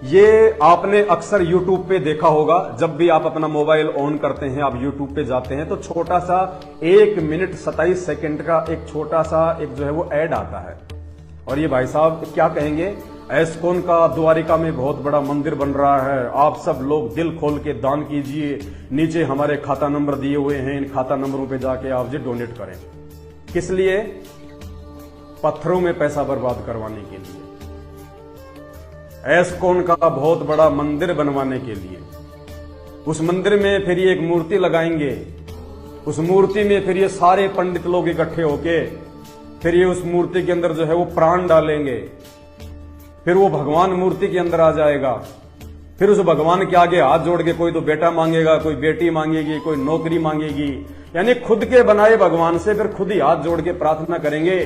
ये आपने अक्सर YouTube पे देखा होगा। जब भी आप अपना मोबाइल ऑन करते हैं, आप YouTube पे जाते हैं, तो छोटा सा 1 मिनट 27 सेकंड का एक छोटा सा एक जो है वो ऐड आता है। और ये भाई साहब क्या कहेंगे, एस्कॉन का द्वारिका में बहुत बड़ा मंदिर बन रहा है, आप सब लोग दिल खोल के दान कीजिए, नीचे हमारे खाता नंबर दिए हुए हैं, इन खाता नंबरों पे जाके आप जी डोनेट करें। किस लिए? पत्थरों में पैसा बर्बाद करवाने के लिए, एस्कॉन का बहुत बड़ा मंदिर बनवाने के लिए। उस मंदिर में फिर ये एक मूर्ति लगाएंगे, उस मूर्ति में फिर ये सारे पंडित लोग इकट्ठे होके फिर ये उस मूर्ति के अंदर जो है वो प्राण डालेंगे, फिर वो भगवान मूर्ति के अंदर आ जाएगा, फिर उस भगवान के आगे हाथ जोड़ के कोई तो बेटा मांगेगा, कोई बेटी मांगेगी, कोई नौकरी मांगेगी, यानी खुद के बनाए भगवान से फिर खुद ही हाथ जोड़ के प्रार्थना करेंगे।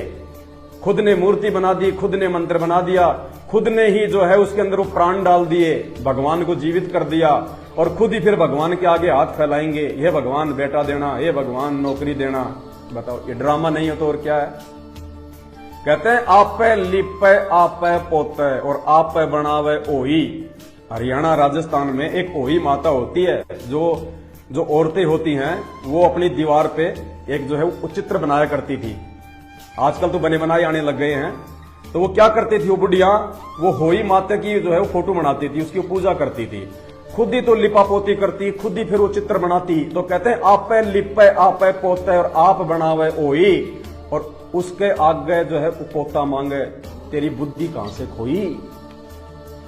खुद ने मूर्ति बना दी, खुद ने मंत्र बना दिया, खुद ने ही जो है उसके अंदर वो प्राण डाल दिए, भगवान को जीवित कर दिया, और खुद ही फिर भगवान के आगे हाथ फैलाएंगे, हे भगवान बेटा देना, हे भगवान नौकरी देना। बताओ, ये ड्रामा नहीं हो तो और क्या है? कहते हैं आप पे लिपे आप पे पोते और आप पे बनावे ओही। हरियाणा राजस्थान में एक ओही माता होती है, जो औरतें होती हैं वो अपनी दीवार पे एक जो है वो चित्र बनाया करती थी। आजकल तो बने बनाए आने लग गए हैं। तो वो क्या करती थी, वो बुढ़िया वो होई माता की जो है वो फोटो बनाती थी, उसकी पूजा करती थी, खुद ही तो लिपा पोती करती, खुद ही फिर वो चित्र बनाती। तो कहते हैं आप पे लिपे आप पे पोते और आप बनावे ओही, और उसके आगे जो है वो पोता मांगे, तेरी बुद्धि कहां से खोई?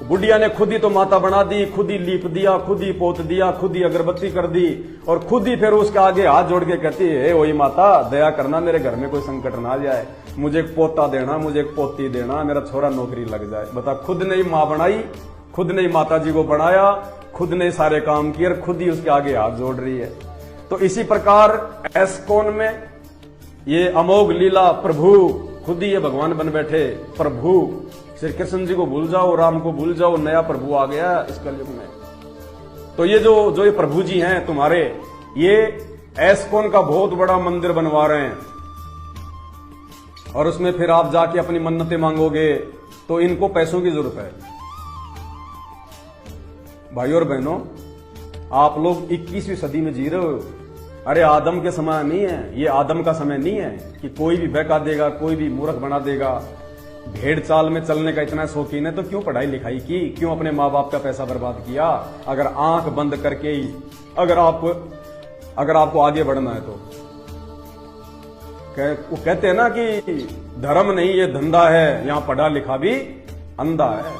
बुढ़िया ने खुद ही तो माता बना दी, खुद ही लीप दिया, खुद ही पोत दिया, खुद ही अगरबत्ती कर दी, और खुद ही फिर उसके आगे हाथ जोड़ के कहती है, वही माता दया करना, मेरे घर में कोई संकट ना आ जाए, मुझे एक पोता देना, मुझे एक पोती देना, मेरा छोरा नौकरी लग जाए। बता, खुद ने ही माँ बनाई, खुद ने ही माता जी को बनाया, खुद ने सारे काम किए और खुद ही उसके आगे हाथ जोड़ रही है। तो इसी प्रकार एस्कॉन में ये अमोघ लीला, प्रभु खुद ही ये भगवान बन बैठे। प्रभु श्री कृष्ण जी को भूल जाओ, राम को भूल जाओ, नया प्रभु आ गया इस कलयुग में। तो ये जो ये प्रभु जी हैं तुम्हारे, ये एस्कॉन का बहुत बड़ा मंदिर बनवा रहे हैं, और उसमें फिर आप जाके अपनी मन्नतें मांगोगे तो इनको पैसों की जरूरत है। भाइयों और बहनों, आप लोग 21वीं सदी में जी रहे हो। अरे आदम के समय नहीं है, ये आदम का समय नहीं है कि कोई भी बहका देगा, कोई भी मूर्ख बना देगा। भेड़ चाल में चलने का इतना शौकीन है तो क्यों पढ़ाई लिखाई की, क्यों अपने माँ बाप का पैसा बर्बाद किया? अगर आंख बंद करके ही अगर आपको आगे बढ़ना है तो वो कहते हैं ना कि धर्म नहीं ये धंधा है, यहां पढ़ा लिखा भी अंधा है।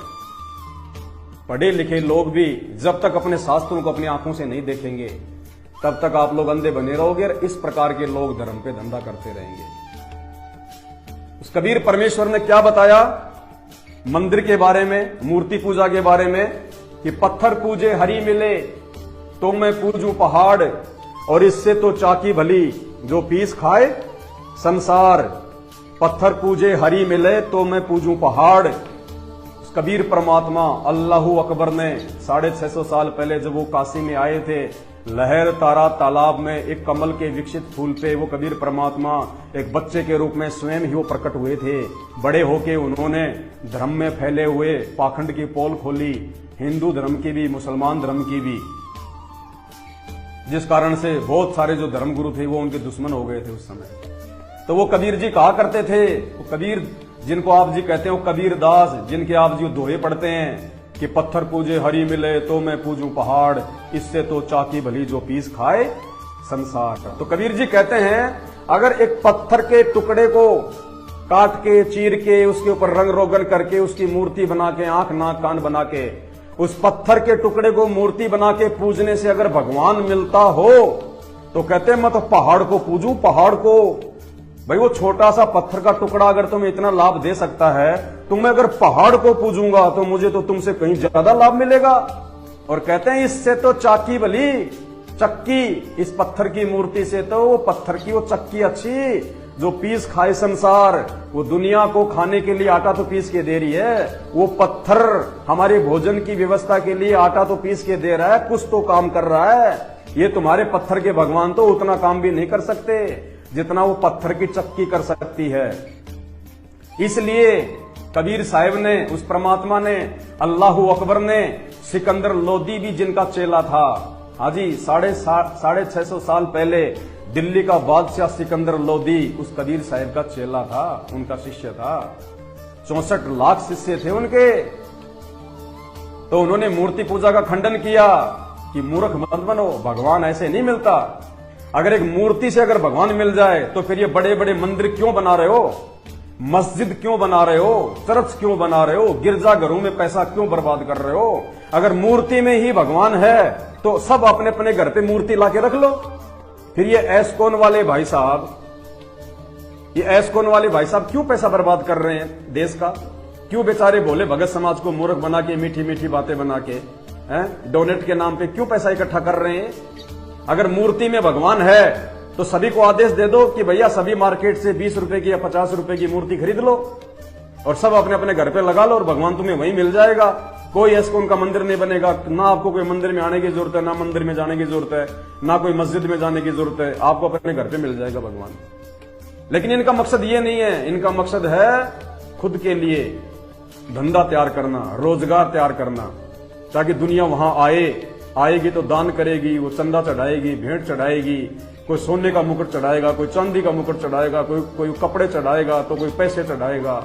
पढ़े लिखे लोग भी जब तक अपने शास्त्रों को अपनी आंखों से नहीं देखेंगे तब तक आप लोग अंधे बने रहोगे, और इस प्रकार के लोग धर्म पे धंधा करते रहेंगे। उस कबीर परमेश्वर ने क्या बताया मंदिर के बारे में, मूर्ति पूजा के बारे में, कि पत्थर पूजे हरि मिले तो मैं पूजूं पहाड़, और इससे तो चाकी भली जो पीस खाए संसार। पत्थर पूजे हरि मिले तो मैं पूजूं पहाड़। कबीर परमात्मा अल्लाहू अकबर ने 650 साल पहले जब वो काशी में आए थे, लहर तारा तालाब में एक कमल के विकसित फूल पे वो कबीर परमात्मा एक बच्चे के रूप में स्वयं ही वो प्रकट हुए थे। बड़े होके उन्होंने धर्म में फैले हुए पाखंड की पोल खोली, हिंदू धर्म की भी, मुसलमान धर्म की भी, जिस कारण से बहुत सारे जो धर्मगुरु थे वो उनके दुश्मन हो गए थे उस समय। तो वो कबीर जी कहा करते थे, वो कबीर जिनको आप जी कहते हैं, वो कबीर दास जिनके आप जी दोहे पढ़ते हैं कि पत्थर पूजे हरि मिले तो मैं पूजूं पहाड़, इससे तो चाकी भली जो पीस खाए संसार। तो कबीर जी कहते हैं अगर एक पत्थर के टुकड़े को काट के, चीर के, उसके ऊपर रंग रोगन करके, उसकी मूर्ति बना के, आंख नाक कान बना के, उस पत्थर के टुकड़े को मूर्ति बना के पूजने से अगर भगवान मिलता हो तो कहते हैं मैं तो पहाड़ को पूजूं, पहाड़ को। भाई वो छोटा सा पत्थर का टुकड़ा अगर तुम्हें इतना लाभ दे सकता है, तो मैं अगर पहाड़ को पूजूंगा तो मुझे तो तुमसे कहीं ज्यादा लाभ मिलेगा। और कहते हैं इससे तो चाकी भली, चक्की, इस पत्थर की मूर्ति से तो वो पत्थर की वो चक्की अच्छी जो पीस खाए संसार। वो दुनिया को खाने के लिए आटा तो पीस के दे रही है, वो पत्थर हमारे भोजन की व्यवस्था के लिए आटा तो पीस के दे रहा है, कुछ तो काम कर रहा है। ये तुम्हारे पत्थर के भगवान तो उतना काम भी नहीं कर सकते जितना वो पत्थर की चक्की कर सकती है। इसलिए कबीर साहिब ने, उस परमात्मा ने, अल्लाहू अकबर ने, सिकंदर लोदी भी जिनका चेला था। हाजी 650 साल पहले दिल्ली का बादशाह सिकंदर लोदी उस कबीर साहिब का चेला था, उनका शिष्य था। 64 लाख शिष्य थे उनके। तो उन्होंने मूर्ति पूजा का खंडन किया कि मूर्ख मत बनो, भगवान ऐसे नहीं मिलता। अगर एक मूर्ति से अगर भगवान मिल जाए तो फिर ये बड़े बड़े मंदिर क्यों बना रहे हो, मस्जिद क्यों बना रहे हो, चर्च क्यों बना रहे हो, गिरजाघरों में पैसा क्यों बर्बाद कर रहे हो। अगर मूर्ति में ही भगवान है तो सब अपने अपने घर पे मूर्ति लाके रख लो। फिर ये एस्कॉन वाले भाई साहब, ये एस्कॉन वाले भाई साहब क्यों पैसा बर्बाद कर रहे हैं देश का? क्यों बेचारे भोले भगत समाज को मूर्ख बना के, मीठी मीठी बातें बना के, डोनेट के नाम पे क्यों पैसा इकट्ठा कर रहे हैं? अगर मूर्ति में भगवान है तो सभी को आदेश दे दो कि भैया सभी मार्केट से 20 रुपए की या 50 रुपए की मूर्ति खरीद लो और सब अपने अपने घर पे लगा लो और भगवान तुम्हें वहीं मिल जाएगा। कोई एस्कॉन का मंदिर नहीं बनेगा, ना आपको कोई मंदिर में आने की जरूरत है, ना मंदिर में जाने की जरूरत है, ना कोई मस्जिद में जाने की जरूरत है, आपको अपने घर पे मिल जाएगा भगवान। लेकिन इनका मकसद ये नहीं है, इनका मकसद है खुद के लिए धंधा तैयार करना, रोजगार तैयार करना, ताकि दुनिया वहां आएगी तो दान करेगी, वो चंदा चढ़ाएगी, भेंट चढ़ाएगी, कोई सोने का मुकुट चढ़ाएगा, कोई चांदी का मुकुट चढ़ाएगा, कोई कपड़े चढ़ाएगा, तो कोई पैसे चढ़ाएगा।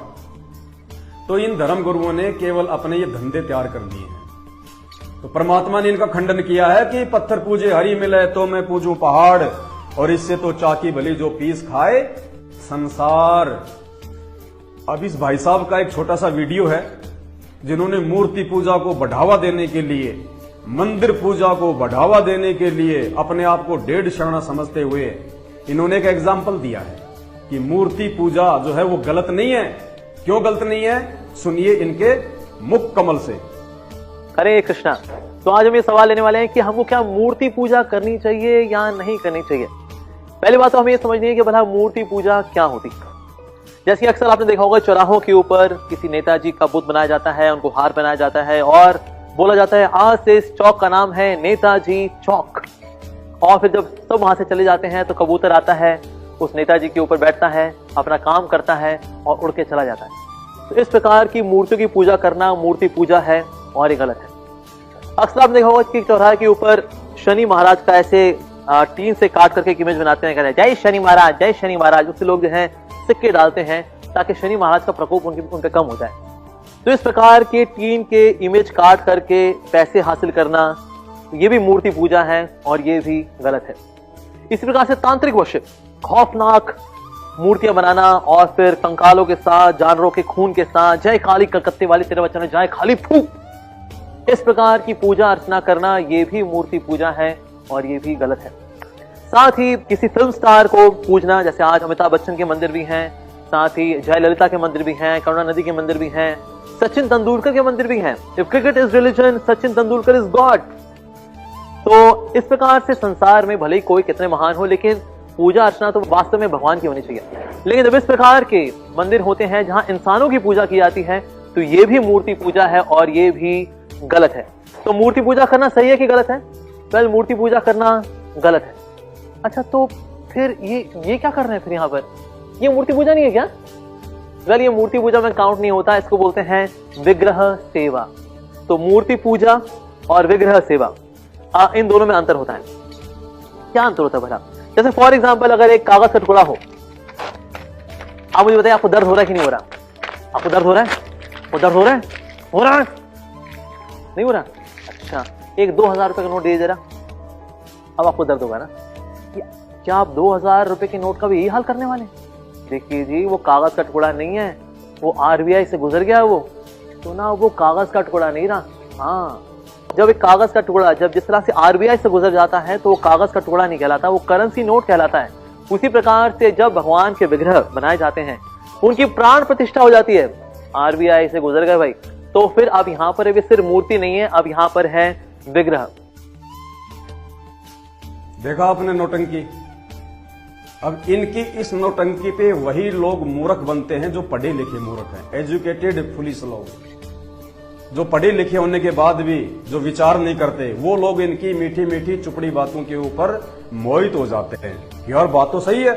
तो इन धर्म गुरुओं ने केवल अपने ये धंधे तैयार कर दिए हैं। तो परमात्मा ने इनका खंडन किया है कि पत्थर पूजे हरी मिले तो मैं पूजूं पहाड़, और इससे तो चाकी भली जो पीस खाए संसार। अब इस भाई साहब का एक छोटा सा वीडियो है जिन्होंने मूर्ति पूजा को बढ़ावा देने के लिए, मंदिर पूजा को बढ़ावा देने के लिए अपने आप को डेढ़ शरणा समझते हुए इन्होंने एक एग्जाम्पल दिया है कि मूर्ति पूजा जो है वो गलत नहीं है। क्यों गलत नहीं है, सुनिए इनके मुख कमल से। हरे कृष्णा। तो आज हम ये सवाल लेने वाले हैं कि हमको क्या मूर्ति पूजा करनी चाहिए या नहीं करनी चाहिए। पहली बात तो हमें ये समझनी है कि भला मूर्ति पूजा क्या होती है। जैसे अक्सर आपने देखा होगा चौराहों के ऊपर किसी नेताजी का बुत बनाया जाता है, उनको हार पहनाया जाता है और बोला जाता है आज से इस चौक का नाम है नेताजी चौक। और फिर जब सब वहां से चले जाते हैं तो कबूतर आता है, उस नेताजी के ऊपर बैठता है, अपना काम करता है और उड़ के चला जाता है। तो इस प्रकार की मूर्तियों की पूजा करना मूर्ति पूजा है और ये गलत है। अक्सर आपने देखा होगा कि चौराहे के ऊपर शनि महाराज का ऐसे टीन से काट करके एक इमेज बनाते हैं, कहते हैं जय शनि महाराज, जय शनि महाराज। उससे लोग जो है सिक्के डालते हैं ताकि शनि महाराज का प्रकोप उन पे कम हो जाए। तो इस प्रकार के टीन के इमेज काट करके पैसे हासिल करना ये भी मूर्ति पूजा है और ये भी गलत है। इसी प्रकार से तांत्रिक वर्शिप, खौफनाक मूर्तियां बनाना और फिर कंकालों के साथ, जानवरों के खून के साथ, जय काली कलकत्ते वाली तेरे वचन जय खाली फू, इस प्रकार की पूजा अर्चना करना ये भी मूर्ति पूजा है और ये भी गलत है। साथ ही किसी फिल्म स्टार को पूजना, जैसे आज अमिताभ बच्चन के मंदिर भी हैं, साथ ही जयललिता के मंदिर भी हैं, करुणा नदी के मंदिर भी हैं, सचिन तेंदुलकर के मंदिर भी हैं। If cricket is religion, Sachin Tendulkar is God. तो इस प्रकार से संसार में भले ही कोई कितने महान हो, लेकिन पूजा अर्चना तो वास्तव में भगवान की होनी चाहिए। लेकिन जब इस प्रकार के मंदिर होते हैं जहां इंसानों की पूजा की जाती है तो ये भी मूर्ति पूजा है और ये भी गलत है। तो मूर्ति पूजा करना सही है कि गलत है? वेल, मूर्ति पूजा करना गलत है। अच्छा, तो फिर ये क्या कर रहे हैं फिर यहाँ पर? ये मूर्ति पूजा नहीं है क्या? वेल, ये मूर्ति पूजा में काउंट नहीं होता, इसको बोलते हैं विग्रह सेवा। तो मूर्ति पूजा और विग्रह सेवा इन दोनों में अंतर होता है। क्या अंतर होता है भला? जैसे फॉर एग्जाम्पल अगर एक कागज का टुकड़ा हो, आप मुझे बताइए आपको दर्द हो रहा है कि नहीं हो रहा? आपको दर्द हो रहा है? वो दर्द हो रहा है? हो रहा है? नहीं हो रहा? अच्छा, एक 2000 रुपए का नोट दे जरा, अब आपको दर्द होगा ना? क्या आप 2000 रुपए के नोट का भी यही हाल करने वाले? देखिए जी, वो कागज का टुकड़ा नहीं है, वो आरबीआई से गुजर गया वो तो ना, वो कागज का टुकड़ा नहीं रहा। हाँ, जब एक कागज का टुकड़ा जब जिस तरह से आरबीआई से गुजर जाता है तो वो कागज का टुकड़ा नहीं कहलाता, वो करेंसी नोट कहलाता है। उसी प्रकार से जब भगवान के विग्रह बनाए जाते हैं, उनकी प्राण प्रतिष्ठा हो जाती है, आरबीआई से गुजर गए भाई, तो फिर अब यहाँ पर भी सिर्फ मूर्ति नहीं है, अब यहाँ पर है विग्रह। देखा आपने नौटंकी? अब इनकी इस नौटंकी पे वही लोग मूर्ख बनते हैं जो पढ़े लिखे मूर्ख हैं, एजुकेटेड फुलिश लोग, जो पढ़े लिखे होने के बाद भी जो विचार नहीं करते, वो लोग इनकी मीठी मीठी चुपड़ी बातों के ऊपर मोहित हो जाते हैं। यार बात तो सही है,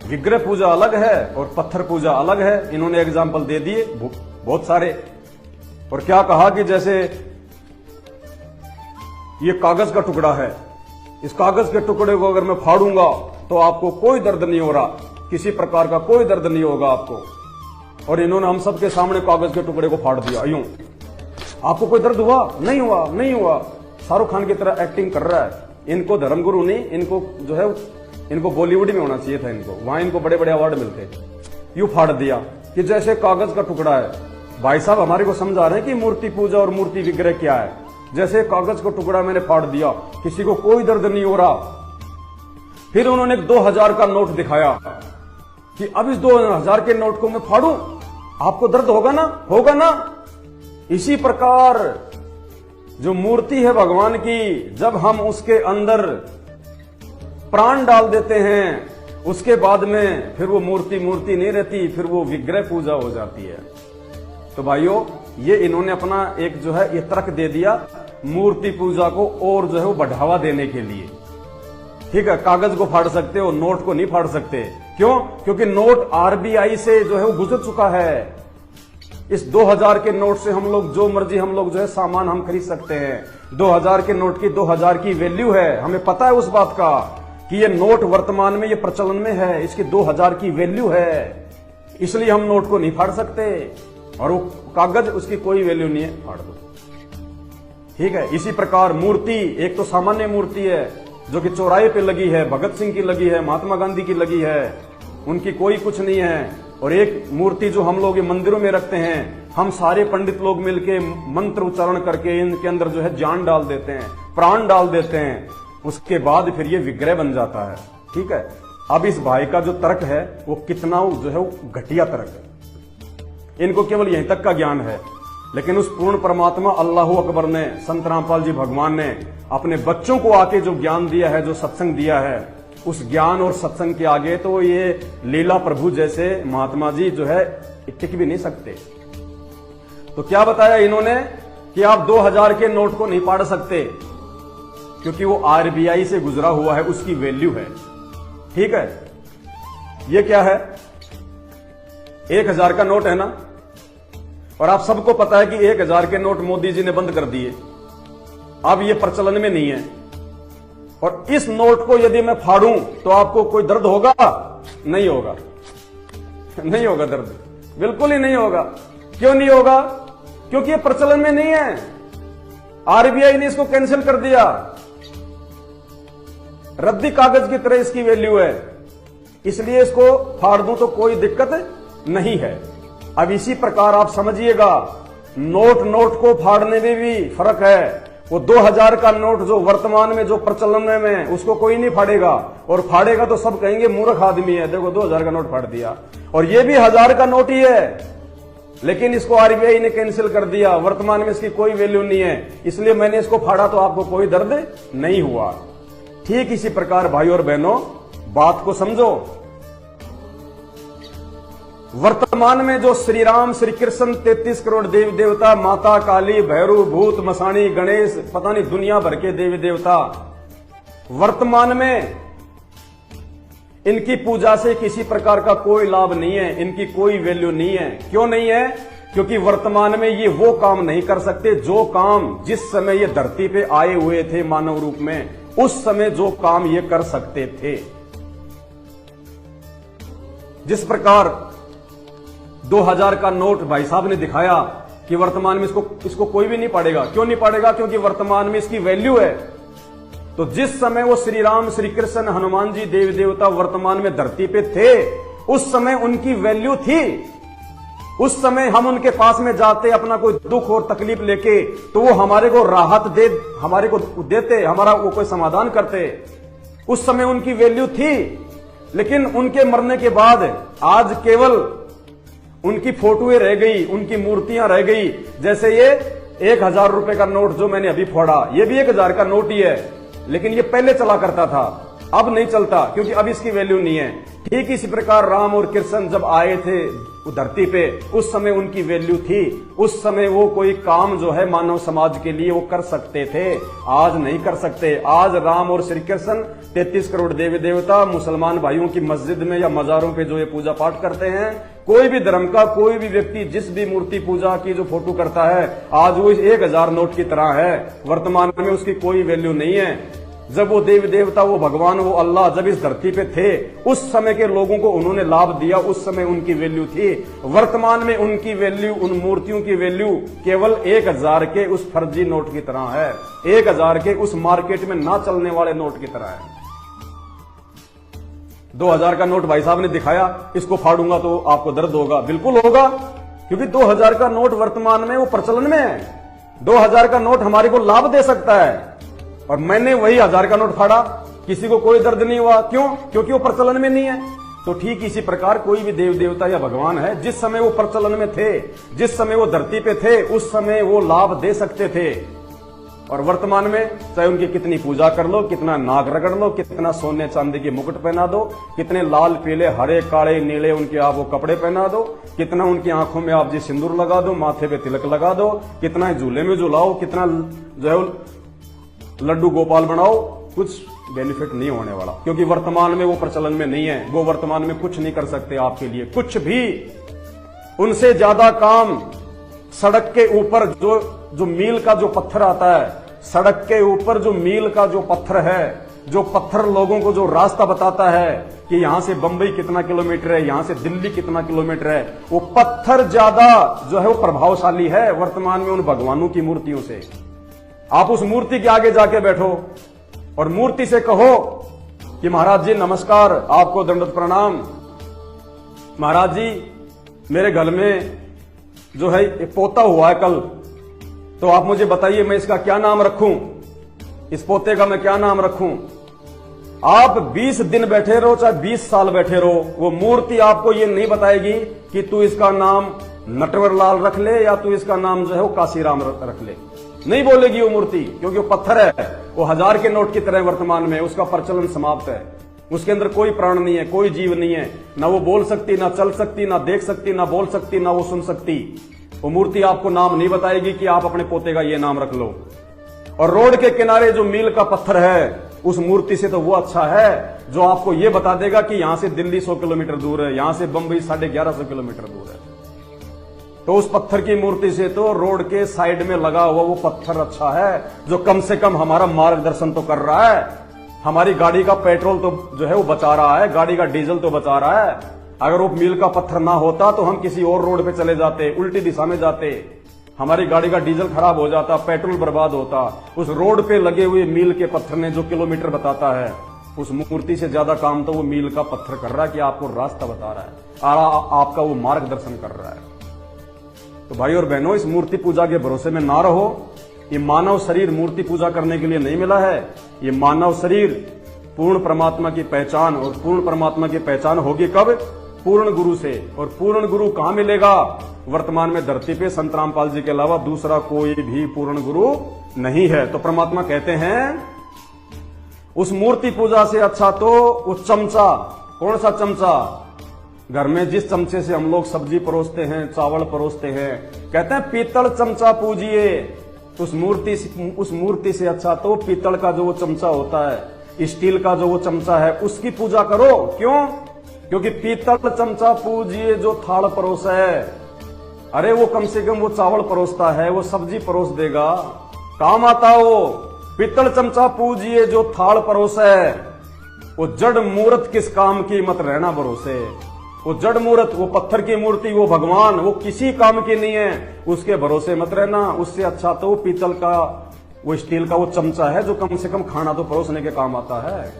विग्रह पूजा अलग है और पत्थर पूजा अलग है। इन्होंने एग्जाम्पल दे दिए बहुत सारे। और क्या कहा कि जैसे ये कागज का टुकड़ा है, इस कागज के टुकड़े को अगर मैं फाड़ूंगा तो आपको कोई दर्द नहीं हो रहा, किसी प्रकार का कोई दर्द नहीं होगा आपको। और इन्होंने हम सबके सामने कागज के टुकड़े को फाड़ दिया यूं। आपको कोई दर्द हुआ? नहीं हुआ, नहीं हुआ। शाहरुख खान की तरह एक्टिंग कर रहा है। इनको धर्मगुरु नहीं, इनको जो है इनको बॉलीवुड में होना चाहिए था। इनको वहां इनको बड़े बड़े अवार्ड मिलते। यूं फाड़ दिया कि जैसे कागज का टुकड़ा है। भाई साहब हमारे को समझा रहे हैं कि मूर्ति पूजा और मूर्ति विग्रह क्या है। जैसे कागज का टुकड़ा मैंने फाड़ दिया, किसी को कोई दर्द नहीं हो रहा। फिर उन्होंने 2000 का नोट दिखाया कि अब इस 2000 के नोट को मैं फाड़ूं, आपको दर्द होगा ना? होगा ना? इसी प्रकार जो मूर्ति है भगवान की, जब हम उसके अंदर प्राण डाल देते हैं, उसके बाद में फिर वो मूर्ति मूर्ति नहीं रहती, फिर वो विग्रह पूजा हो जाती है। तो भाइयों, ये इन्होंने अपना एक जो है ये तर्क दे दिया मूर्ति पूजा को और जो है वो बढ़ावा देने के लिए। ठीक है, कागज को फाड़ सकते हो, नोट को नहीं फाड़ सकते। क्यों? क्योंकि नोट आरबीआई से जो है वो गुजर चुका है। इस 2000 के नोट से हम लोग जो मर्जी हम लोग जो है सामान हम खरीद सकते हैं। 2000 के नोट की 2000 की वैल्यू है, हमें पता है उस बात का कि ये नोट वर्तमान में ये प्रचलन में है, इसकी 2000 की वैल्यू है, इसलिए हम नोट को नहीं फाड़ सकते। और वो कागज, उसकी कोई वैल्यू नहीं है, फाड़ दो। ठीक है, इसी प्रकार मूर्ति एक तो सामान्य मूर्ति है जो कि चौराहे पे लगी है, भगत सिंह की लगी है, महात्मा गांधी की लगी है, उनकी कोई कुछ नहीं है। और एक मूर्ति जो हम लोग ये मंदिरों में रखते हैं, हम सारे पंडित लोग मिलके मंत्र उच्चारण करके इनके अंदर जो है जान डाल देते हैं, प्राण डाल देते हैं, उसके बाद फिर ये विग्रह बन जाता है। ठीक है, अब इस भाई का जो तर्क है वो कितना जो है वो घटिया तर्क है। इनको केवल यहीं तक का ज्ञान है, लेकिन उस पूर्ण परमात्मा अल्लाह अकबर ने, संत रामपाल जी भगवान ने अपने बच्चों को आके जो ज्ञान दिया है, जो सत्संग दिया है, उस ज्ञान और सत्संग के आगे तो ये लीला प्रभु जैसे महात्मा जी जो है टिक भी नहीं सकते। तो क्या बताया इन्होंने कि आप 2000 के नोट को नहीं फाड़ सकते क्योंकि वो आरबीआई से गुजरा हुआ है, उसकी वैल्यू है। ठीक है, ये क्या है? 1000 का नोट है ना, और आप सबको पता है कि 1000 के नोट मोदी जी ने बंद कर दिए, अब ये प्रचलन में नहीं है। और इस नोट को यदि मैं फाड़ूं तो आपको कोई दर्द होगा? नहीं होगा, नहीं होगा दर्द, बिल्कुल ही नहीं होगा। क्यों नहीं होगा? क्योंकि ये प्रचलन में नहीं है, आरबीआई ने इसको कैंसिल कर दिया। रद्दी कागज की तरह इसकी वैल्यू है, इसलिए इसको फाड़ दूं तो कोई दिक्कत नहीं है। अब इसी प्रकार आप समझिएगा, नोट को फाड़ने में भी फर्क है। वो 2000 का नोट जो वर्तमान में जो प्रचलन में है, उसको कोई नहीं फाड़ेगा, और फाड़ेगा तो सब कहेंगे मूर्ख आदमी है, देखो 2000 का नोट फाड़ दिया। और ये भी 1000 का नोट ही है, लेकिन इसको आरबीआई ने कैंसिल कर दिया, वर्तमान में इसकी कोई वैल्यू नहीं है, इसलिए मैंने इसको फाड़ा तो आपको कोई दर्द नहीं हुआ। ठीक इसी प्रकार भाई और बहनों, बात को समझो। वर्तमान में जो श्री राम, श्री कृष्ण, 33 करोड़ देवी देवता, माता काली, भैरव, भूत, मसाणी, गणेश, पता नहीं दुनिया भर के देवी देवता, वर्तमान में इनकी पूजा से किसी प्रकार का कोई लाभ नहीं है, इनकी कोई वैल्यू नहीं है। क्यों नहीं है? क्योंकि वर्तमान में ये वो काम नहीं कर सकते जो काम जिस समय ये धरती पे आए हुए थे मानव रूप में, उस समय जो काम ये कर सकते थे। जिस प्रकार 2000 का नोट भाई साहब ने दिखाया कि वर्तमान में इसको कोई भी नहीं पाड़ेगा। क्यों नहीं पाड़ेगा? क्योंकि वर्तमान में इसकी वैल्यू है। तो जिस समय वो श्री राम, श्री कृष्ण, हनुमान जी, देवी देवता वर्तमान में धरती पे थे, उस समय उनकी वैल्यू थी। उस समय हम उनके पास में जाते, अपना कोई दुख और तकलीफ लेके, तो वो हमारे को राहत हमारे को देते, हमारा वो कोई समाधान करते। उस समय उनकी वैल्यू थी। लेकिन उनके मरने के बाद आज केवल उनकी फोटोएं रह गई, उनकी मूर्तियां रह गई। जैसे ये 1000 रुपए का नोट जो मैंने अभी फोड़ा, ये भी 1000 का नोट ही है, लेकिन ये पहले चला करता था। अब नहीं चलता, क्योंकि अब इसकी वैल्यू नहीं है। ठीक इसी प्रकार राम और कृष्ण जब आए थे धरती पे, उस समय उनकी वैल्यू थी। उस समय वो कोई काम जो है मानव समाज के लिए वो कर सकते थे, आज नहीं कर सकते। आज राम और श्री कृष्ण 33 करोड़ देवी देवता मुसलमान भाइयों की मस्जिद में या मजारों पे जो ये पूजा पाठ करते हैं, कोई भी धर्म का कोई भी व्यक्ति जिस भी मूर्ति पूजा की जो फोटो करता है, आज वो 1000 नोट की तरह है। वर्तमान में उसकी कोई वैल्यू नहीं है। जब वो देवी देवता, वो भगवान, वो अल्लाह जब इस धरती पे थे, उस समय के लोगों को उन्होंने लाभ दिया, उस समय उनकी वैल्यू थी। वर्तमान में उनकी वैल्यू, उन मूर्तियों की वैल्यू केवल 1000 के उस फर्जी नोट की तरह है, 1000 के उस मार्केट में ना चलने वाले नोट की तरह है। 2000 का नोट भाई साहब ने दिखाया, इसको फाड़ूंगा तो आपको दर्द होगा। बिल्कुल होगा, क्योंकि 2000 का नोट वर्तमान में वो प्रचलन में है। 2000 का नोट हमारे को लाभ दे सकता है, और मैंने वही 1000 का नोट फाड़ा, किसी को कोई दर्द नहीं हुआ। क्यों? क्योंकि वो प्रचलन में नहीं है। तो ठीक इसी प्रकार कोई भी देव देवता या भगवान है, जिस समय वो प्रचलन में थे, जिस समय वो धरती पे थे, उस समय वो लाभ दे सकते थे। और वर्तमान में चाहे उनकी कितनी पूजा कर लो, कितना नाक रगड़ लो, कितना सोने चांदी की मुकुट पहना दो, कितने लाल पीले हरे काले नीले उनके आप वो कपड़े पहना दो, कितना उनकी आंखों में आप जी सिंदूर लगा दो, माथे पे तिलक लगा दो, कितना झूले में झुलाओ, कितना जो है लड्डू गोपाल बनाओ, कुछ बेनिफिट नहीं होने वाला, क्योंकि वर्तमान में वो प्रचलन में नहीं है। वो वर्तमान में कुछ नहीं कर सकते आपके लिए, कुछ भी। उनसे ज्यादा काम सड़क के ऊपर जो मील का जो पत्थर आता है, सड़क के ऊपर जो मील का जो पत्थर है, जो पत्थर लोगों को जो रास्ता बताता है कि यहां से बंबई कितना किलोमीटर है, यहां से दिल्ली कितना किलोमीटर है, वो पत्थर ज्यादा जो है वो प्रभावशाली है वर्तमान में उन भगवानों की मूर्तियों से। आप उस मूर्ति के आगे जाके बैठो और मूर्ति से कहो कि महाराज जी नमस्कार, आपको दंडवत प्रणाम। महाराज जी, मेरे घर में जो है एक पोता हुआ है कल, तो आप मुझे बताइए मैं इसका क्या नाम रखूं, इस पोते का मैं क्या नाम रखूं। आप 20 दिन बैठे रहो, चाहे 20 साल बैठे रहो, वो मूर्ति आपको ये नहीं बताएगी कि तू इसका नाम नटवर लाल रख ले या तू इसका नाम जो है वो काशीराम रख ले। नहीं बोलेगी वो मूर्ति, क्योंकि वो पत्थर है, वो 1000 के नोट की तरह वर्तमान में उसका प्रचलन समाप्त है। उसके अंदर कोई प्राण नहीं है, कोई जीव नहीं है, ना वो बोल सकती, ना चल सकती, ना देख सकती, ना बोल सकती, ना वो सुन सकती। वो मूर्ति आपको नाम नहीं बताएगी कि आप अपने पोते का ये नाम रख लो। और रोड के किनारे जो मील का पत्थर है, उस मूर्ति से तो वो अच्छा है जो आपको ये बता देगा कि यहां से दिल्ली 100 किलोमीटर दूर है, यहां से बंबई 1150 किलोमीटर दूर है। तो उस पत्थर की मूर्ति से तो रोड के साइड में लगा हुआ वो पत्थर अच्छा है, जो कम से कम हमारा मार्गदर्शन तो कर रहा है, हमारी गाड़ी का पेट्रोल तो जो है वो बचा रहा है, गाड़ी का डीजल तो बचा रहा है। अगर वो मील का पत्थर ना होता तो हम किसी और रोड पे चले जाते, उल्टी दिशा में जाते, हमारी गाड़ी का डीजल खराब हो जाता, पेट्रोल बर्बाद होता। उस रोड पे लगे हुए मील के पत्थर ने जो किलोमीटर बताता है, उस मूर्ति से ज्यादा काम तो वो मील का पत्थर कर रहा है कि आपको रास्ता बता रहा है, आपका वो मार्गदर्शन कर रहा है। तो भाई और बहनों, इस मूर्ति पूजा के भरोसे में ना रहो। ये मानव शरीर मूर्ति पूजा करने के लिए नहीं मिला है। ये मानव शरीर पूर्ण परमात्मा की पहचान, और पूर्ण परमात्मा की पहचान होगी कब? पूर्ण गुरु से। और पूर्ण गुरु कहां मिलेगा? वर्तमान में धरती पे संत रामपाल जी के अलावा दूसरा कोई भी पूर्ण गुरु नहीं है। तो परमात्मा कहते हैं उस मूर्ति पूजा से अच्छा तो उस चमचा, कौन सा चमचा? घर में जिस चमचे से हम लोग सब्जी परोसते हैं, चावल परोसते हैं, कहते हैं पीतल चमचा पूजिए। उस मूर्ति से अच्छा तो पीतल का जो वो चमचा होता है, स्टील का जो वो चमचा है, उसकी पूजा करो। क्यों? क्योंकि पीतल चमचा पूजिए जो थाल परोस है, अरे वो कम से कम वो चावल परोसता है, वो सब्जी परोस देगा, काम आता वो। पीतल चमचा पूजिए जो थाल परोस है, वो जड़ मूर्त किस काम की मत रहना भरोसे। वो जड़ मूर्त, वो पत्थर की मूर्ति, वो भगवान, वो किसी काम की नहीं है, उसके भरोसे मत रहना। उससे अच्छा तो पीतल का वो स्टील का वो चमचा है जो कम से कम खाना तो परोसने के काम आता है।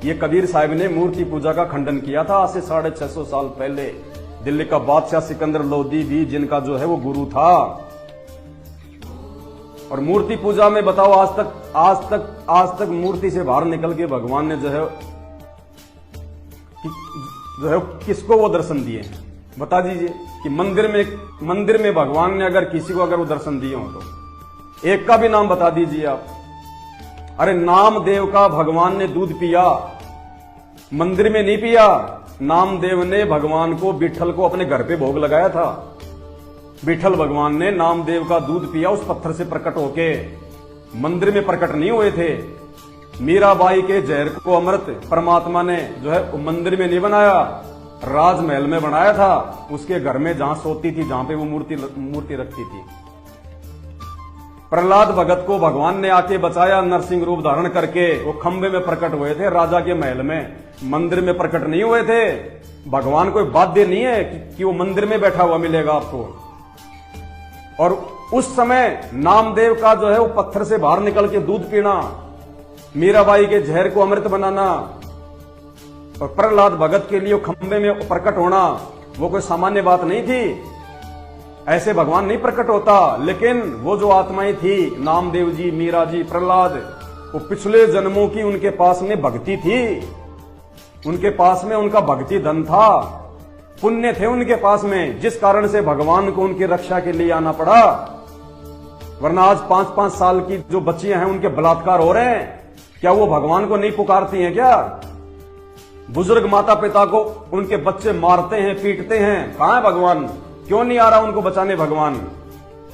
ये कबीर साहब ने मूर्ति पूजा का खंडन किया था आज से 650 साल पहले। दिल्ली का बादशाह सिकंदर लोदी भी जिनका जो है वो गुरु था। और मूर्ति पूजा में बताओ आज तक मूर्ति से बाहर निकल के भगवान ने जो है किसको वो दर्शन दिए हैं? बता दीजिए कि मंदिर में भगवान ने अगर किसी को अगर वो दर्शन दिए हो तो एक का भी नाम बता दीजिए आप। अरे नामदेव का भगवान ने दूध पिया, मंदिर में नहीं पिया। नामदेव ने भगवान को, विठल को अपने घर पे भोग लगाया था। विठल भगवान ने नामदेव का दूध पिया, उस पत्थर से प्रकट होके। मंदिर में प्रकट नहीं हुए थे। मीराबाई के जहर को अमृत परमात्मा ने जो है मंदिर में नहीं बनाया, राजमहल में बनाया था, उसके घर में जहां सोती थी, जहां पे वो मूर्ति रखती थी। प्रहलाद भगत को भगवान ने आके बचाया, नरसिंह रूप धारण करके। वो खंबे में प्रकट हुए थे, राजा के महल में, मंदिर में प्रकट नहीं हुए थे। भगवान कोई बाध्य नहीं है कि वो मंदिर में बैठा हुआ मिलेगा आपको। और उस समय नामदेव का जो है वो पत्थर से बाहर निकल के दूध पीना, मीराबाई के जहर को अमृत बनाना, और प्रहलाद भगत के लिए खंबे में प्रकट होना, वो कोई सामान्य बात नहीं थी। ऐसे भगवान नहीं प्रकट होता। लेकिन वो जो आत्माएं थी, नामदेव जी, मीरा जी, प्रहलाद, वो पिछले जन्मों की उनके पास में भक्ति थी, उनके पास में उनका भक्ति धन था, पुण्य थे उनके पास में, जिस कारण से भगवान को उनकी रक्षा के लिए आना पड़ा। वरना आज 5-5 साल की जो बच्चियां हैं उनके बलात्कार हो रहे हैं, क्या वो भगवान को नहीं पुकारती हैं क्या? बुजुर्ग माता पिता को उनके बच्चे मारते हैं, पीटते हैं, कहां है भगवान? क्यों नहीं आ रहा उनको बचाने भगवान?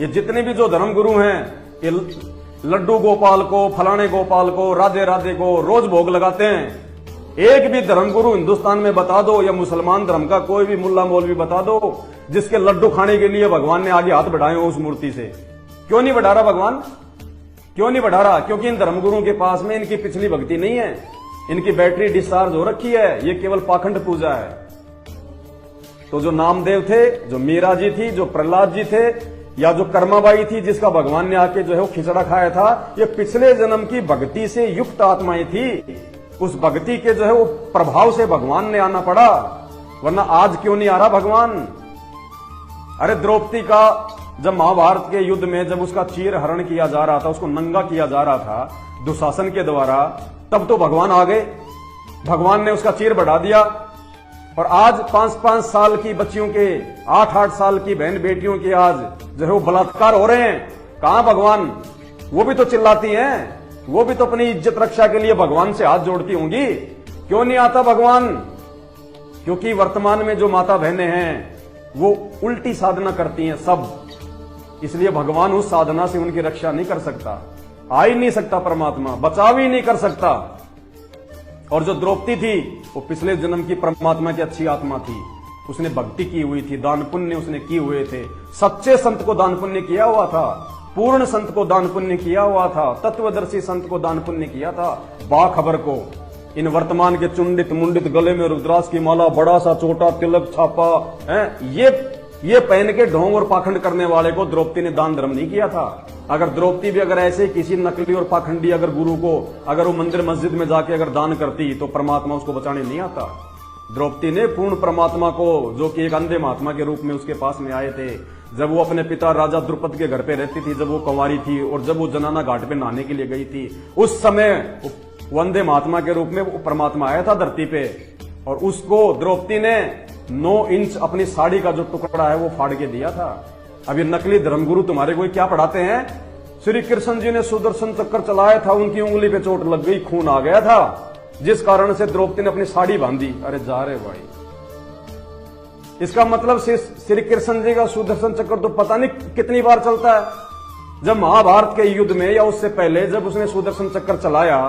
ये जितने भी जो धर्मगुरु हैं, ये लड्डू गोपाल को, फलाने गोपाल को, राधे राधे को रोज भोग लगाते हैं। एक भी धर्मगुरु हिंदुस्तान में बता दो, या मुसलमान धर्म का कोई भी मुल्ला मौलवी बता दो, जिसके लड्डू खाने के लिए भगवान ने आगे हाथ बढ़ाए हो उस मूर्ति से। क्यों नहीं बढ़ा रहा भगवान? क्यों नहीं बढ़ा रहा? क्योंकि इन धर्मगुरुओं के पास में इनकी पिछली भक्ति नहीं है, इनकी बैटरी डिस्चार्ज हो रखी है, ये केवल पाखंड पूजा है। तो जो नामदेव थे, जो मीरा जी थी, जो प्रहलाद जी थे, या जो कर्माबाई थी जिसका भगवान ने आके जो है वो खिचड़ा खाया था, ये पिछले जन्म की भक्ति से युक्त आत्माएं थी। उस भक्ति के जो है वो प्रभाव से भगवान ने आना पड़ा। वरना आज क्यों नहीं आ रहा भगवान? अरे द्रौपदी का जब महाभारत के युद्ध में जब उसका चीर हरण किया जा रहा था, उसको नंगा किया जा रहा था दुशासन के द्वारा, तब तो भगवान आ गए, भगवान ने उसका चीर बढ़ा दिया। और आज 5-5 साल की बच्चियों के, 8-8 साल की बहन बेटियों के आज जो है वो बलात्कार हो रहे हैं। कहां भगवान? वो भी तो चिल्लाती हैं, वो भी तो अपनी इज्जत रक्षा के लिए भगवान से हाथ जोड़ती होंगी। क्यों नहीं आता भगवान? क्योंकि वर्तमान में जो माता बहनें हैं वो उल्टी साधना करती हैं सब, इसलिए भगवान उस साधना से उनकी रक्षा नहीं कर सकता, आ ही नहीं सकता परमात्मा, बचाव ही नहीं कर सकता। और जो द्रौपदी थी वो पिछले जन्म की परमात्मा की अच्छी आत्मा थी, उसने भक्ति की हुई थी, दान पुण्य उसने किए हुए थे, सच्चे संत को दान पुण्य किया हुआ था, पूर्ण संत को दान पुण्य किया हुआ था, तत्वदर्शी संत को दान पुण्य किया था। बाखबर को इन वर्तमान के चुंडित मुंडित गले में रुद्राक्ष की माला, बड़ा सा छोटा तिलक छापा है, ये पहन के ढोंग और पाखंड करने वाले को द्रौपदी ने दान धर्म नहीं किया था। अगर द्रौपदी भी अगर ऐसे किसी नकली और पाखंडी अगर गुरु को अगर वो मंदिर मस्जिद में जाके अगर दान करती तो परमात्मा उसको बचाने नहीं आता। द्रौपदी ने पूर्ण परमात्मा को, जो कि एक अंधे महात्मा के रूप में उसके पास में आए थे, जब वो अपने पिता राजा द्रुपद के घर पे रहती थी, जब वो कुंवारी थी, और जब वो जनाना घाट पे नहाने के लिए गई थी, उस समय वो अंधे महात्मा के रूप में वो परमात्मा आया था धरती पे। और उसको द्रौपदी ने 9 इंच अपनी साड़ी का जो टुकड़ा है वो फाड़ के दिया था। अब ये नकली धर्मगुरु तुम्हारे को क्या पढ़ाते हैं? श्री कृष्ण जी ने सुदर्शन चक्कर चलाया था, उनकी उंगली पे चोट लग गई, खून आ गया था, जिस कारण से द्रौपदी ने अपनी साड़ी बांधी। अरे जा रे भाई, इसका मतलब श्री कृष्ण जी का सुदर्शन चक्कर तो पता नहीं कितनी बार चलता है। जब महाभारत के युद्ध में या उससे पहले जब उसने सुदर्शन चक्कर चलाया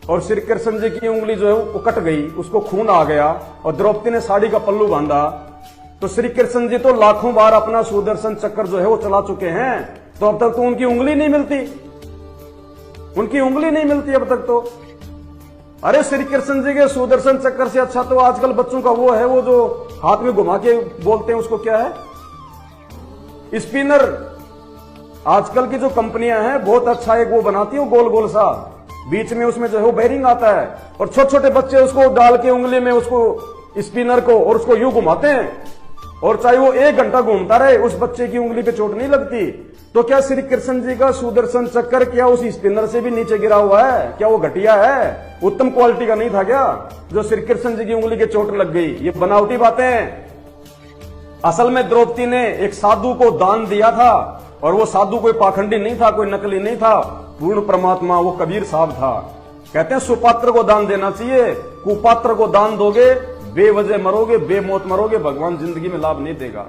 और श्री कृष्ण जी की उंगली जो है वो कट गई, उसको खून आ गया, और द्रौपदी ने साड़ी का पल्लू बांधा, तो श्री कृष्ण जी तो लाखों बार अपना सुदर्शन चक्कर जो है वो चला चुके हैं, तो अब तक तो उनकी उंगली नहीं मिलती, उनकी उंगली नहीं मिलती अब तक तो। अरे श्री कृष्ण जी के सुदर्शन चक्कर से अच्छा तो आजकल बच्चों का वो है, वो जो हाथ में घुमा के बोलते हैं, उसको क्या है, स्पिनर। आजकल की जो कंपनियां हैं बहुत अच्छा एक वो बनाती है, गोल गोल सा, बीच में उसमें जो है वो बेरिंग आता है, और छोटे छोटे बच्चे उसको डाल के उंगली में उसको स्पिनर को और उसको यूं घुमाते हैं, और चाहे वो 1 घंटा घूमता रहे उस बच्चे की उंगली पे चोट नहीं लगती। तो क्या श्री कृष्ण जी का सुदर्शन चक्कर क्या उस स्पिनर से भी नीचे गिरा हुआ है? क्या वो घटिया है, उत्तम क्वालिटी का नहीं था क्या, जो श्री कृष्ण जी की उंगली के चोट लग गई? ये बनावटी बातें हैं। असल में द्रौपदी ने एक साधु को दान दिया था, और वो साधु कोई पाखंडी नहीं था, कोई नकली नहीं था, पूर्ण परमात्मा वो कबीर साहब था। कहते हैं सुपात्र को दान देना चाहिए, कुपात्र को दान दोगे बेवजह मरोगे, बेमौत मरोगे, भगवान जिंदगी में लाभ नहीं देगा।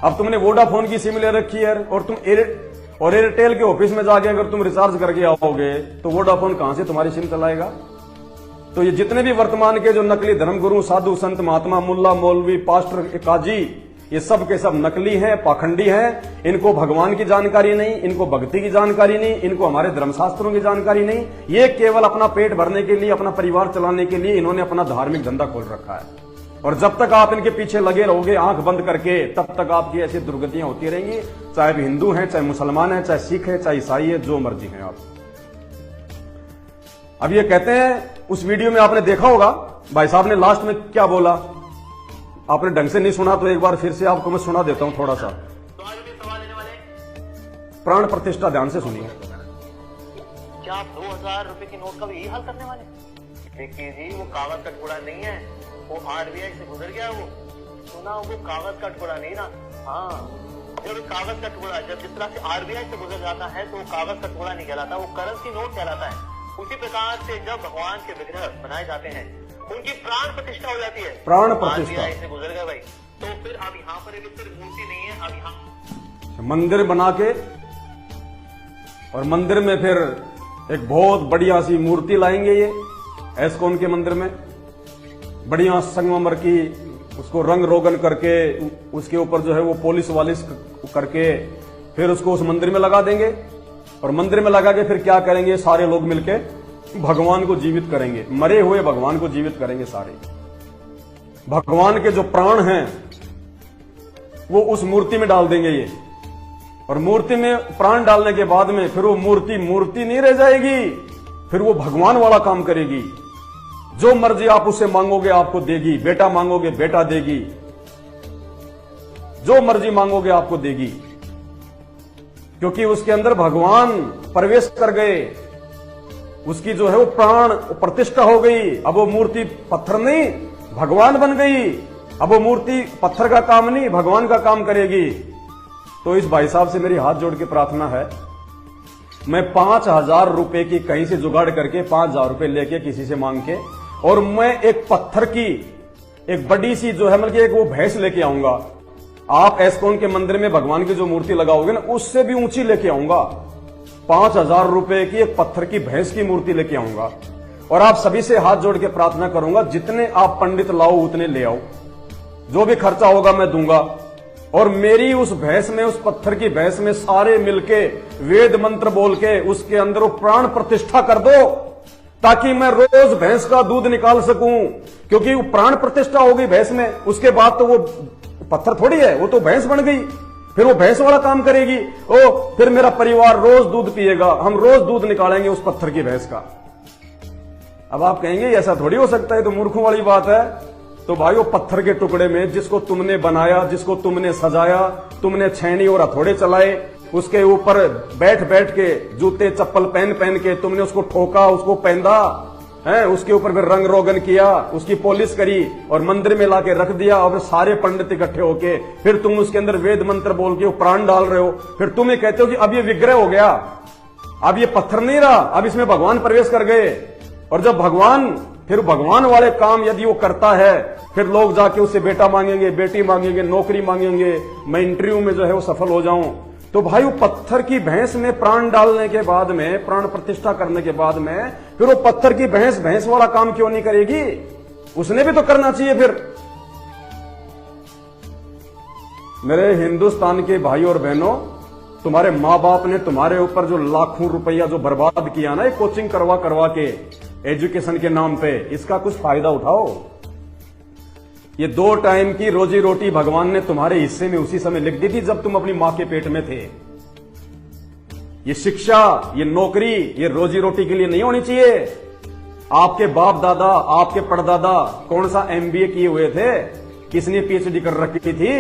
अब तुमने वोडाफोन की सिम ले रखी है और तुम एयरटेल के ऑफिस में जाके अगर तुम रिचार्ज करके आओगे तो वोडाफोन कहां से तुम्हारी सिम चलाएगा। तो ये जितने भी वर्तमान के जो नकली धर्मगुरु, साधु, संत, महात्मा, मुल्ला, मौलवी, पास्टर, काजी, ये सब के सब नकली हैं, पाखंडी हैं। इनको भगवान की जानकारी नहीं, इनको भक्ति की जानकारी नहीं, इनको हमारे धर्मशास्त्रों की जानकारी नहीं। ये केवल अपना पेट भरने के लिए, अपना परिवार चलाने के लिए इन्होंने अपना धार्मिक धंधा खोल रखा है। और जब तक आप इनके पीछे लगे रहोगे आंख बंद करके, तब तक आपकी ऐसी दुर्गतियां होती रहेंगी। चाहे भी हिंदू हैं, चाहे मुसलमान हैं, चाहे सिख है, चाहे ईसाई है, जो मर्जी हैं आप। अब ये कहते हैं, उस वीडियो में आपने देखा होगा भाई साहब ने लास्ट में क्या बोला। आपने ढंग से नहीं सुना तो एक बार फिर से आपको मैं सुना देता हूं थोड़ा सा। तो आज भी सवाल लेने वाले प्राण प्रतिष्ठा ध्यान से सुनिए। क्या आप 2000 रुपए के नोट का भी यही हाल करने वाले? देखिए जी, वो कागज का टुकड़ा नहीं है, वो आरबीआई से गुजर गया। वो सुना, वो कागज का टुकड़ा नहीं ना। हाँ, जब कागज का टुकड़ा, जब जिस तरह से आरबीआई से गुजर जाता है तो वो कागज का टुकड़ा नहीं कहलाता, वो करेंसी नोट कहलाता है। उसी प्रकार से जब भगवान के विग्रह बनाए जाते हैं, उनकी प्राण प्रतिष्ठा हो जाती है। प्राण प्रतिष्ठा से गुजर गए भाई, तो फिर अब यहाँ पर एक सिर्फ मूर्ति नहीं है, अब यहाँ मंदिर बना के और मंदिर में फिर एक बहुत बढ़िया सी मूर्ति लाएंगे। ये एस्कॉन के मंदिर में बढ़िया संगमरमर की, उसको रंग रोगन करके, उसके ऊपर जो है वो पॉलिश वालिश करके फिर उसको उस मंदिर में लगा देंगे। और मंदिर में लगा के फिर क्या करेंगे, सारे लोग मिलके भगवान को जीवित करेंगे, मरे हुए भगवान को जीवित करेंगे। सारे भगवान के जो प्राण हैं वो उस मूर्ति में डाल देंगे ये। और मूर्ति में प्राण डालने के बाद में फिर वो मूर्ति नहीं रह जाएगी, फिर वो भगवान वाला काम करेगी। जो मर्जी आप उससे मांगोगे आपको देगी, बेटा मांगोगे बेटा देगी, जो मर्जी मांगोगे आपको देगी, क्योंकि उसके अंदर भगवान प्रवेश कर गए। उसकी जो है वो प्राण प्रतिष्ठा हो गई। अब वो मूर्ति पत्थर नहीं, भगवान बन गई। अब वो मूर्ति पत्थर का काम नहीं, भगवान का काम करेगी। तो इस भाई साहब से मेरी हाथ जोड़ के प्रार्थना है, मैं 5000 रुपए की कहीं से जुगाड़ करके 5000 रुपए लेके किसी से मांग के, और मैं एक पत्थर की एक बड़ी सी जो है मतलब एक वो भैंस लेके आऊंगा। आप एस्कॉन के मंदिर में भगवान की जो मूर्ति लगाओगे ना, उससे भी ऊंची लेके आऊंगा। 5000 रुपए की एक पत्थर की भैंस की मूर्ति लेके आऊंगा। और आप सभी से हाथ जोड़ के प्रार्थना करूंगा, जितने आप पंडित लाओ उतने ले आओ, जो भी खर्चा होगा मैं दूंगा। और मेरी उस भैंस में, उस पत्थर की भैंस में सारे मिलके वेद मंत्र बोल के उसके अंदर वो प्राण प्रतिष्ठा कर दो, ताकि मैं रोज भैंस का दूध निकाल सकूं। क्योंकि वो प्राण प्रतिष्ठा हो गई भैंस में, उसके बाद तो वो पत्थर थोड़ी है, वो तो भैंस बन गई। फिर वो भैंस वाला काम करेगी। ओ फिर मेरा परिवार रोज दूध पिएगा, हम रोज दूध निकालेंगे उस पत्थर की भैंस का। अब आप कहेंगे ऐसा थोड़ी हो सकता है, तो मूर्खों वाली बात है। तो भाई वो पत्थर के टुकड़े में जिसको तुमने बनाया, जिसको तुमने सजाया, तुमने छेनी और हथौड़े चलाए, उसके ऊपर बैठ बैठ के जूते चप्पल पहन पहन के तुमने उसको ठोका, उसको पहना है, उसके ऊपर फिर रंग रोगन किया, उसकी पॉलिश करी और मंदिर में लाके रख दिया। और सारे पंडित इकट्ठे होके फिर तुम उसके अंदर वेद मंत्र बोल के वो प्राण डाल रहे हो। फिर तुम ये कहते हो कि अब ये विग्रह हो गया, अब ये पत्थर नहीं रहा, अब इसमें भगवान प्रवेश कर गए। और जब भगवान, फिर भगवान वाले काम यदि वो करता है, फिर लोग जाके उससे बेटा मांगेंगे, बेटी मांगेंगे, नौकरी मांगेंगे, मैं इंटरव्यू में जो है वो सफल हो जाऊं। तो भाई वो पत्थर की भैंस में प्राण डालने के बाद में, प्राण प्रतिष्ठा करने के बाद में, फिर वो पत्थर की भैंस भैंस वाला काम क्यों नहीं करेगी? उसने भी तो करना चाहिए। फिर मेरे हिंदुस्तान के भाई और बहनों, तुम्हारे माँ बाप ने तुम्हारे ऊपर जो लाखों रुपया जो बर्बाद किया ना, ये कोचिंग करवा करवा के एजुकेशन के नाम पे, इसका कुछ फायदा उठाओ। ये 2 टाइम की रोजी रोटी भगवान ने तुम्हारे हिस्से में उसी समय लिख दी थी जब तुम अपनी मां के पेट में थे। ये शिक्षा, ये नौकरी, ये रोजी रोटी के लिए नहीं होनी चाहिए। आपके बाप दादा, आपके परदादा कौन सा MBA किए हुए थे, किसने PhD कर रखी थी?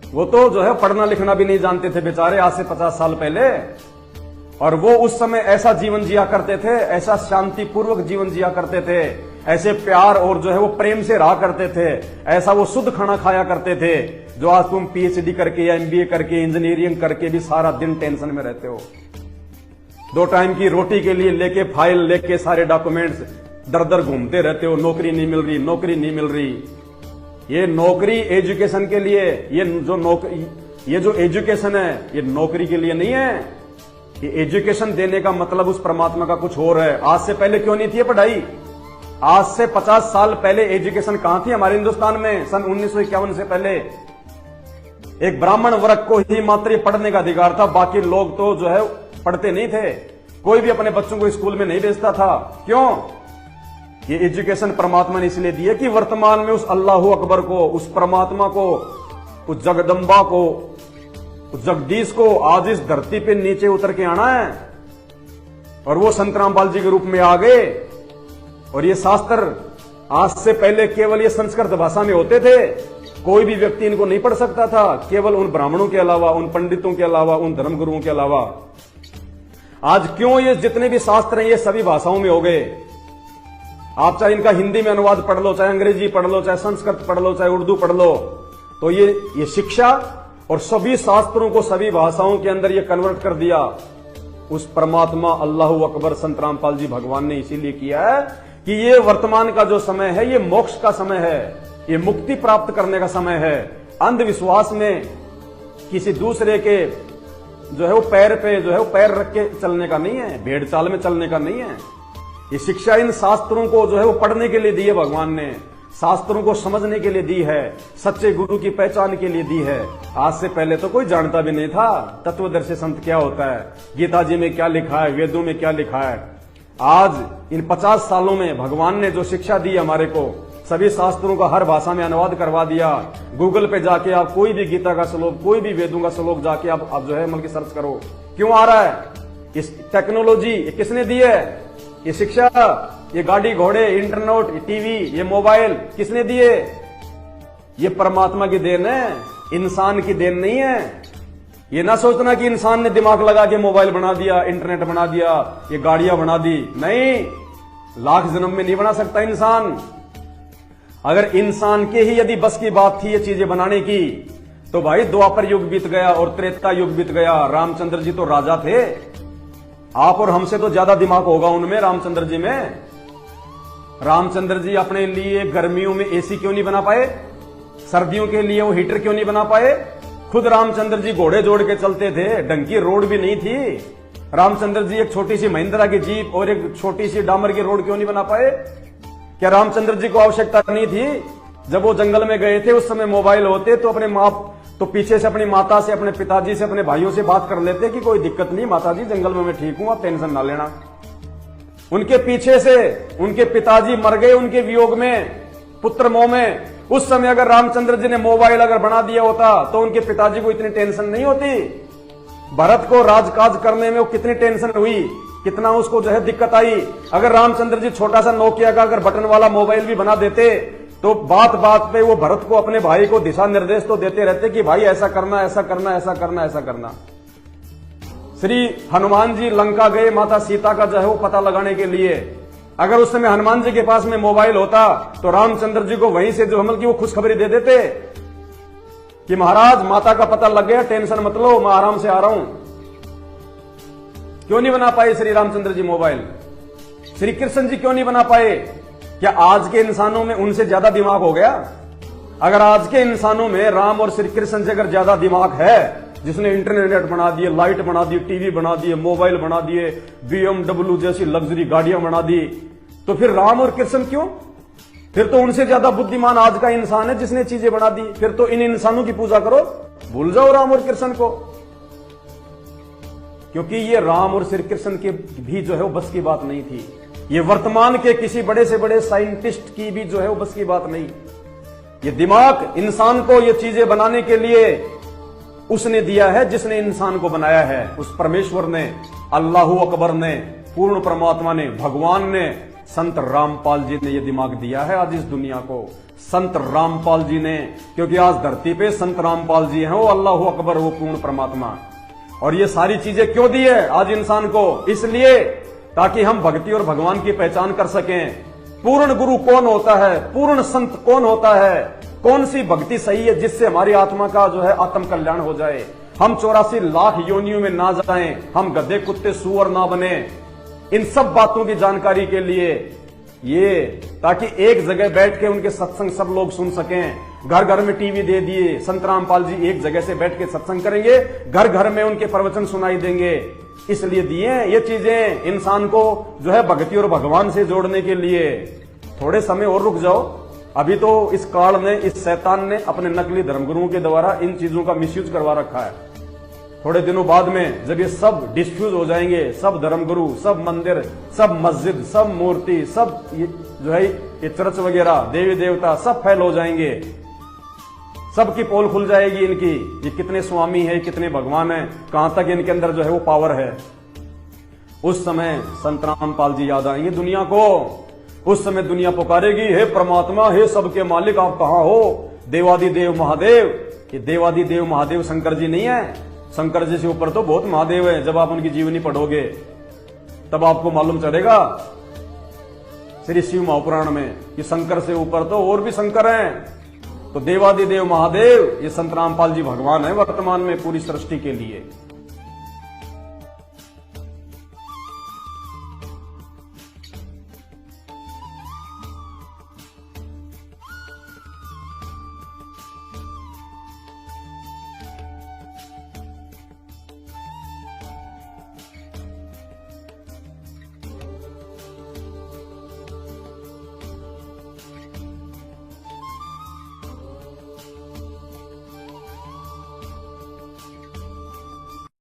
वो तो जो है पढ़ना लिखना भी नहीं जानते थे बेचारे, आज से 50 साल पहले। और वो उस समय ऐसा जीवन जिया करते थे, ऐसा शांतिपूर्वक जीवन जिया करते थे, ऐसे प्यार और जो है वो प्रेम से रहा करते थे, ऐसा वो शुद्ध खाना खाया करते थे, जो आज तुम PhD करके या MBA करके, इंजीनियरिंग करके भी सारा दिन टेंशन में रहते हो। 2 टाइम की रोटी के लिए लेके फाइल लेके सारे डॉक्यूमेंट्स दर दर घूमते रहते हो, नौकरी नहीं मिल रही, नौकरी नहीं मिल रही। ये नौकरी एजुकेशन के लिए, ये जो एजुकेशन है ये नौकरी के लिए नहीं है। ये एजुकेशन देने का मतलब उस परमात्मा का कुछ और है। आज से पहले क्यों नहीं थी ये पढ़ाई? आज से 50 साल पहले एजुकेशन कहां थी हमारे हिंदुस्तान में? सन 1951 से पहले एक ब्राह्मण वर्ग को ही मात्र पढ़ने का अधिकार था, बाकी लोग तो जो है पढ़ते नहीं थे। कोई भी अपने बच्चों को स्कूल में नहीं भेजता था। क्यों? ये एजुकेशन परमात्मा ने इसलिए दी है कि वर्तमान में उस अल्लाह अकबर को, उस परमात्मा को, उस जगदम्बा को, उस जगदीश को आज इस धरती पे नीचे उतर के आना है। और वो संत रामपाल जी के रूप में आ गए। और ये शास्त्र आज से पहले केवल ये संस्कृत भाषा में होते थे। कोई भी व्यक्ति इनको नहीं पढ़ सकता था, केवल उन ब्राह्मणों के अलावा, उन पंडितों के अलावा, उन धर्मगुरुओं के अलावा। आज क्यों ये जितने भी शास्त्र हैं ये सभी भाषाओं में हो गए। आप चाहे इनका हिंदी में अनुवाद पढ़ लो, चाहे अंग्रेजी पढ़ लो, चाहे संस्कृत पढ़ लो, चाहे उर्दू पढ़ लो, तो ये शिक्षा और सभी शास्त्रों को सभी भाषाओं के अंदर ये कन्वर्ट कर दिया उस परमात्मा अल्लाह अकबर संत रामपाल जी भगवान ने इसीलिए किया है कि ये वर्तमान का जो समय है ये मोक्ष का समय है, ये मुक्ति प्राप्त करने का समय है। अंधविश्वास में किसी दूसरे के जो है वो पैर पे जो है वो पैर रख के चलने का नहीं है, भेड़ चाल में चलने का नहीं है। ये शिक्षा इन शास्त्रों को जो है वो पढ़ने के लिए दी है भगवान ने, शास्त्रों को समझने के लिए दी है, सच्चे गुरु की पहचान के लिए दी है। आज से पहले तो कोई जानता भी नहीं था तत्वदर्शी संत क्या होता है, गीता जी में क्या लिखा है, वेदों में क्या लिखा है। आज इन 50 सालों में भगवान ने जो शिक्षा दी हमारे को, सभी शास्त्रों का हर भाषा में अनुवाद करवा दिया। गूगल पे जाके आप कोई भी गीता का श्लोक, कोई भी वेदों का श्लोक जाके आप जो है मतलब सर्च करो। क्यों आ रहा है? इस टेक्नोलॉजी किसने दी है? ये शिक्षा, ये गाड़ी घोड़े, इंटरनेट, टीवी, ये मोबाइल किसने दिए? ये परमात्मा की देन है, इंसान की देन नहीं है। ये ना सोचना कि इंसान ने दिमाग लगा के मोबाइल बना दिया, इंटरनेट बना दिया, ये गाड़ियां बना दी। नहीं, लाख जन्म में नहीं बना सकता इंसान। अगर इंसान के ही यदि बस की बात थी ये चीजें बनाने की, तो भाई द्वापर युग बीत गया और त्रेता युग बीत गया। रामचंद्र जी तो राजा थे, आप और हमसे तो ज्यादा दिमाग होगा उनमें, रामचंद्र जी में। रामचंद्र जी अपने लिए गर्मियों में एसी क्यों नहीं बना पाए? सर्दियों के लिए वो हीटर क्यों नहीं बना पाए? खुद रामचंद्र जी घोड़े जोड़ के चलते थे, ढंग की रोड भी नहीं थी। रामचंद्र जी एक छोटी सी महिंद्रा की जीप और एक छोटी सी डामर की रोड क्यों नहीं बना पाए? क्या रामचंद्र जी को आवश्यकता नहीं थी? जब वो जंगल में गए थे उस समय मोबाइल होते तो अपने माँ तो पीछे से अपनी माता से, अपने पिताजी से, अपने भाइयों से बात कर लेते कि कोई दिक्कत नहीं माताजी, जंगल में मैं ठीक हूं, आप टेंशन ना लेना। उनके पीछे से उनके पिताजी मर गए उनके वियोग में, पुत्र मोह में। उस समय अगर रामचंद्र जी ने मोबाइल अगर बना दिया होता तो उनके पिताजी को इतनी टेंशन नहीं होती। भरत को राजकाज करने में वो कितनी टेंशन हुई, कितना उसको जो है दिक्कत आई। अगर रामचंद्र जी छोटा सा नोकिया का अगर बटन वाला मोबाइल भी बना देते तो बात बात पे वो भरत को, अपने भाई को दिशा निर्देश तो देते रहते कि भाई ऐसा करना, ऐसा करना, ऐसा करना, ऐसा करना। श्री हनुमान जी लंका गए माता सीता का जो है वो पता लगाने के लिए। अगर उस समय हनुमान जी के पास में मोबाइल होता तो रामचंद्र जी को वहीं से जो हमल की वो खुशखबरी दे देते कि महाराज माता का पता लग गया, टेंशन मत लो, मैं आराम से आ रहा हूं। क्यों नहीं बना पाए श्री रामचंद्र जी मोबाइल? श्री कृष्ण जी क्यों नहीं बना पाए? क्या आज के इंसानों में उनसे ज्यादा दिमाग हो गया? अगर आज के इंसानों में राम और श्री कृष्ण से अगर ज्यादा दिमाग है, जिसने इंटरनेट बना दिए, लाइट बना दी, टीवी बना दिए, मोबाइल बना दिए, BMW जैसी लग्जरी गाड़ियां बना दी, तो फिर राम और कृष्ण क्यों? फिर तो उनसे ज्यादा बुद्धिमान आज का इंसान है जिसने चीजें बना दी। फिर तो इन इंसानों की पूजा करो, भूल जाओ राम और कृष्ण को। क्योंकि ये राम और श्री कृष्ण के भी जो है वो बस की बात नहीं थी। ये वर्तमान के किसी बड़े से बड़े साइंटिस्ट की भी जो है वो बस की बात नहीं। ये दिमाग इंसान को ये चीजें बनाने के लिए उसने दिया है जिसने इंसान को बनाया है, उस परमेश्वर ने, अल्लाह अकबर ने, पूर्ण परमात्मा ने, भगवान ने, संत रामपाल जी ने ये दिमाग दिया है आज इस दुनिया को। संत रामपाल जी ने, क्योंकि आज धरती पे संत रामपाल जी हैं, वो अल्लाह अकबर, वो पूर्ण परमात्मा। और ये सारी चीजें क्यों दी है आज इंसान को? इसलिए ताकि हम भक्ति और भगवान की पहचान कर सकें। पूर्ण गुरु कौन होता है, पूर्ण संत कौन होता है, कौन सी भक्ति सही है जिससे हमारी आत्मा का जो है आत्म कल्याण हो जाए। हम 84 लाख योनियों में ना जाएं, हम गधे कुत्ते सूअर ना बने। इन सब बातों की जानकारी के लिए ये, ताकि एक जगह बैठ के उनके सत्संग सब लोग सुन सकें। घर घर में टीवी दे दिए, संत रामपाल जी एक जगह से बैठ के सत्संग करेंगे, घर घर में उनके प्रवचन सुनाई देंगे। इसलिए दिए ये चीजें इंसान को जो है भक्ति और भगवान से जोड़ने के लिए। थोड़े समय और रुक जाओ, अभी तो इस काल ने, इस शैतान ने अपने नकली धर्मगुरुओं के द्वारा इन चीजों का मिसयूज करवा रखा है। थोड़े दिनों बाद में जब ये सब डिस्फ्यूज हो जाएंगे, सब धर्मगुरु, सब मंदिर, सब मस्जिद, सब मूर्ति, सब जो है ये चर्च वगैरह, देवी देवता सब फैल हो जाएंगे, सबकी पोल खुल जाएगी इनकी, ये कितने स्वामी है, कितने भगवान है, कहां तक इनके अंदर जो है वो पावर है। उस समय संत रामपाल जी याद आएंगे दुनिया को। उस समय दुनिया पुकारेगी, हे परमात्मा, हे सबके मालिक, आप कहां हो? देवादिदेव महादेव। ये देवादिदेव महादेव शंकर जी नहीं है। शंकर जी से ऊपर तो बहुत महादेव है। जब आप उनकी जीवनी पढ़ोगे तब आपको मालूम चलेगा श्री शिव महापुराण में कि शंकर से ऊपर तो और भी शंकर हैं। तो देवादिदेव महादेव ये संत रामपाल जी भगवान है वर्तमान में पूरी सृष्टि के लिए।